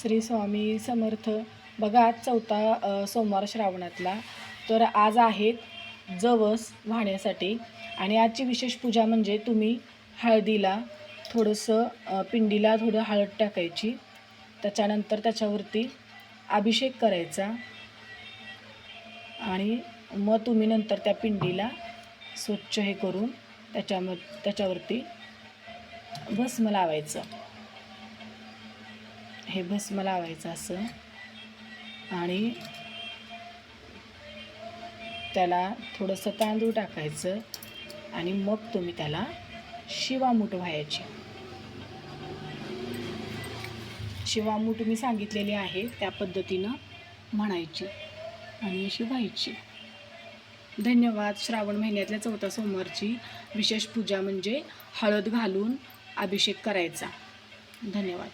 श्री स्वामी समर्थ. बघा आज चौथा सोमवार श्रावणातला. तर आज आहेत जवस वाहण्यासाठी आणि आजची विशेष पूजा म्हणजे तुम्ही हळदीला थोडंसं पिंडीला थोडं हळद टाकायची, त्याच्यानंतर त्याच्यावरती अभिषेक करायचा आणि मग तुम्ही नंतर त्या पिंडीला स्वच्छ हे करून त्याच्यावरती भस्म लावायचं. हे भस्म लावायचं असं आणि त्याला थोडंसं तांदूळ टाकायचं आणि मग तुम्ही त्याला शिवामूठ व्हायची. शिवामूठ मी सांगितलेली आहे त्या पद्धतीनं म्हणायची आणि अशी व्हायची. धन्यवाद. श्रावण महिन्यातल्या चौथ्या सोमवारची विशेष पूजा म्हणजे हळद घालून अभिषेक करायचा. धन्यवाद.